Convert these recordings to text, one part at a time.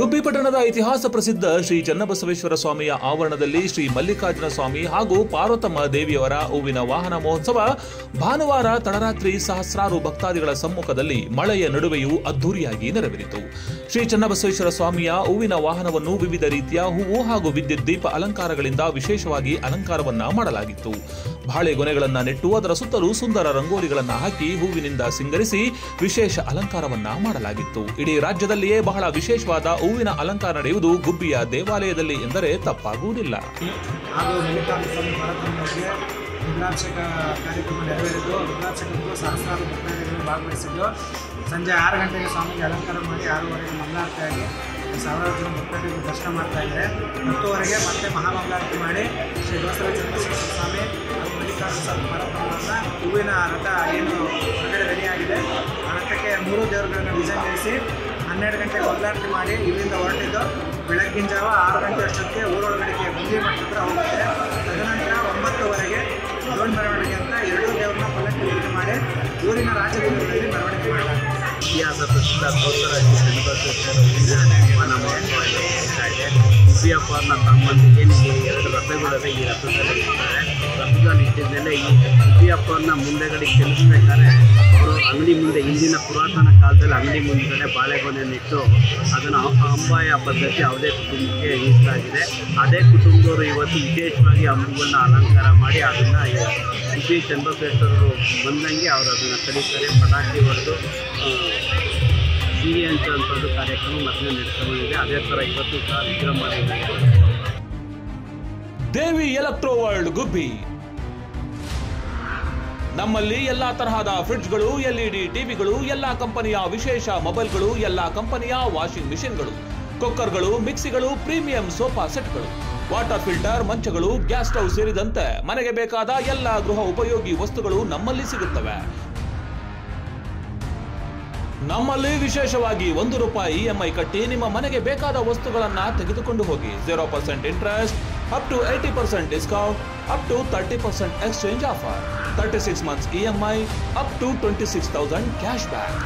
ಗುಬ್ಬಿ ಪಟ್ಟಣದ ಇತಿಹಾಸ ಪ್ರಸಿದ್ಧ ಶ್ರೀ ಚನ್ನಬಸವೇಶ್ವರ ಸ್ವಾಮಿಯ ಆವರಣದಲ್ಲಿ ಶ್ರೀ ಮಲ್ಲಿಕಾರ್ಜುನ ಸ್ವಾಮಿ ಹಾಗೂ ಪಾರ್ವತಮ್ಮ ದೇವಿಯವರ ಹೂವಿನ ವಾಹನ ಮಹೋತ್ಸವ ಭಾನುವಾರ ತಡರಾತ್ರಿ ಸಹಸ್ರಾರು ಭಕ್ತಾದಿಗಳ ಸಮ್ಮುಖದಲ್ಲಿ ಮಳೆಯ ನಡುವೆಯೂ ಅದ್ದೂರಿಯಾಗಿ ನೆರವೇರಿತು. ಶ್ರೀ ಚನ್ನಬಸವೇಶ್ವರ ಸ್ವಾಮಿಯ ಹೂವಿನ ವಾಹನವನ್ನು ವಿವಿಧ ರೀತಿಯ ಹೂವು ಹಾಗೂ ವಿದ್ಯುತ್ ದೀಪ ಅಲಂಕಾರಗಳಿಂದ ವಿಶೇಷವಾಗಿ ಅಲಂಕಾರವನ್ನ ಮಾಡಲಾಗಿತ್ತು. ಬಾಳೆಗೊನೆಗಳನ್ನ ನೆಟ್ಟು ಅದರ ಸುತ್ತಲೂ ಸುಂದರ ರಂಗೋಲಿಗಳನ್ನ ಹಾಕಿ ಹೂವಿನಿಂದ ಸಿಂಗರಿಸಿ ವಿಶೇಷ ಅಲಂಕಾರವನ್ನ ಮಾಡಲಾಗಿತ್ತು. ಇಡೀ ರಾಜ್ಯದಲ್ಲಿಯೇ ಬಹಳ ವಿಶೇಷವಾದ ಹೂವಿನ ಅಲಂಕಾರ ನಡೆಯುವುದು ಗುಬ್ಬಿಯ ದೇವಾಲಯದಲ್ಲಿ ಎಂದರೆ ತಪ್ಪಾಗುವುದಿಲ್ಲ. ರುದ್ರಾಭಿಷೇಕ ಕಾರ್ಯಕ್ರಮ ನೆರವೇರಿದ್ದು ರುದ್ರಾಭಿಷೇಕಕ್ಕೂ ಸಹಸ್ರಾರು ಭಕ್ತಾದಿಗಳು ಭಾಗವಹಿಸಿದ್ದು ಸಂಜೆ 6 ಗಂಟೆಗೆ ಸ್ವಾಮಿಗೆ ಅಲಂಕಾರ ಮಾಡಿ 6:30ಗೆ ಮಂಗಳಾರತಿಯಾಗಿ ಸಾವಿರಾರು ಜನ ಭಕ್ತಾದಿಗಳು ದರ್ಶನ ಮಾಡ್ತಾ ಇದ್ದಾರೆ. 10:00ವರೆಗೆ ಮತ್ತೆ ಮಹಾಮಂಗಳಾರತಿ ಮಾಡಿ ಶ್ರೀ ಚನ್ನಬಸವೇಶ್ವರ ಸ್ವಾಮಿ ಹಾಗೂ ಮಲ್ಲಿಕಾರ್ಜುನ ಪಾರ್ವತಮ್ಮನ ಹೂವಿನ ರಥ ಏನು ಹೊರಗಡೆ ರೆಡಿಯಾಗಿದೆ ಆ ರಥಕ್ಕೆ 3 ದೇವರುಗಳನ್ನು ವಿಸರ್ಜಿಸಿ 12 ಗಂಟೆಗೆ ಮಂಗಳಾರತಿ ಮಾಡಿ ಇಲ್ಲಿಂದ ಹೊರಟಿದ್ದು ಬೆಳಗ್ಗಿನ ಜಾವ 6 ಗಂಟೆ ಅಷ್ಟೊತ್ತಿಗೆ ಊರೊಳಗಡೆಗೆ ಬಂದಿ ಮಠ ಹತ್ರ ಹೋಗುತ್ತೆ. ತದನಂತರ 9:00ವರೆಗೆ ದೊಡ್ಡ ಮೆರವಣಿಗೆ ಅಂತ 2 ದೇವರನ್ನ ಪಲ್ಲಕ್ಕಿ ಪೂಜೆ ಮಾಡಿ ಊರಿನ ರಾಜಬೀದಿಗಳಲ್ಲಿ ಮೆರವಣಿಗೆ ಮಾಡಲಾಗುತ್ತೆ. ಇತಿಹಾಸ ಪ್ರಸಿದ್ಧ ಗೋಚರ ಚನ್ನಬಸವೇಶ್ವರ ಹೂವಿನ ಮಹೋತ್ಸವ ನಡೀತಾ ಇದೆ. ಗುಬ್ಬಿ ಹಬ್ಬನ ತಮ್ಮಂದಿಗೆ ಈ 2 ರಥಗಳಿವೆ. ಈ ರಥದಲ್ಲಿ ಇರ್ತಾರೆ. ರಥದಲ್ಲಿ ಇಟ್ಟಿದ್ದಲ್ಲೇ ಈ ಗುಬ್ಬಿ ಹಬ್ಬವನ್ನು ಮುಂದೆಗಡೆ ಚಲಿಸ್ಬೇಕಾದ್ರೆ ಅವರು ಅಂಗಡಿ ಮುಂದೆ ಹಿಂದಿನ ಪುರಾತನ ಕಾಲದಲ್ಲಿ ಅಂಗಡಿ ಮುಂದೆಗಡೆ ಬಾಳೆಗೊನೆ ಇಟ್ಟು ಅದನ್ನು ಅಂಬಾಯ ಪದ್ಧತಿ ಯಾವುದೇ ಕುಟುಂಬಕ್ಕೆ ಮೀಸಲಾಗಿದೆ. ಅದೇ ಕುಟುಂಬದವರು ಇವತ್ತು ವಿಶೇಷವಾಗಿ ಆ ಹೂವನ್ನು ಅಲಂಕಾರ ಮಾಡಿ ಅದನ್ನು ಗುಬ್ಬಿ ಚನ್ನಬಸವೇಶ್ವರರು ಬಂದಂಗೆ ಅವರು ಅದನ್ನು ಕಲಿತಾರೆ. ಪಟಾಕಿ ಹೊಡೆದು ಸಿಹಿ ಹಂಚುವಂಥದ್ದು ಕಾರ್ಯಕ್ರಮ ಮತ್ತೆ ನಡೆಸ್ಕೊಂಡಿದೆ. ಅದೇ ಥರ ಇವತ್ತು ಸಹ ವಿಜೃಂಭಣೆ. ದೇವಿ ಎಲೆಕ್ಟ್ರೋ ವರ್ಲ್ಡ್ ಗುಬ್ಬಿ. ನಮ್ಮಲ್ಲಿ ಎಲ್ಲಾ ತರಹದ ಫ್ರಿಡ್ಜ್ಗಳು, LED ಟಿವಿಗಳು, ಎಲ್ಲಾ ಕಂಪನಿಯ ವಿಶೇಷ ಮೊಬೈಲ್ಗಳು, ಎಲ್ಲಾ ಕಂಪನಿಯ ವಾಷಿಂಗ್ ಮಿಷಿನ್ಗಳು, ಕುಕ್ಕರ್ಗಳು, ಮಿಕ್ಸಿಗಳು, ಪ್ರೀಮಿಯಂ ಸೋಫಾ ಸೆಟ್ಗಳು, ವಾಟರ್ ಫಿಲ್ಟರ್, ಮಂಚಗಳು, ಗ್ಯಾಸ್ ಸ್ಟವ್ ಸೇರಿದಂತೆ ಮನೆಗೆ ಬೇಕಾದ ಎಲ್ಲಾ ಗೃಹ ಉಪಯೋಗಿ ವಸ್ತುಗಳು ನಮ್ಮಲ್ಲಿ ಸಿಗುತ್ತವೆ. ನಮ್ಮಲ್ಲಿ ವಿಶೇಷವಾಗಿ ₹1 EMI ಕಟ್ಟಿ ನಿಮ್ಮ ಮನೆಗೆ ಬೇಕಾದ ವಸ್ತುಗಳನ್ನ ತೆಗೆದುಕೊಂಡು ಹೋಗಿ. 0% interest, up to 80% discount, up to 30% exchange offer, 36 months EMI, up to 26,000 cash back.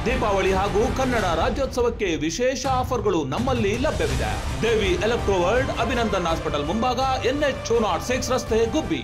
Deepavali ಹಾಗೂ ಕನ್ನಡ ರಾಜ್ಯೋತ್ಸವಕ್ಕೆ ವಿಶೇಷ ಆಫರ್ಗಳು ನಮ್ಮಲ್ಲಿ ಲಭ್ಯವಿದೆ. Devi electro world, Abhinandan hospital ಮುಂಭಾಗ, NH 206 ರಸ್ತೆ, ಗುಬ್ಬಿ.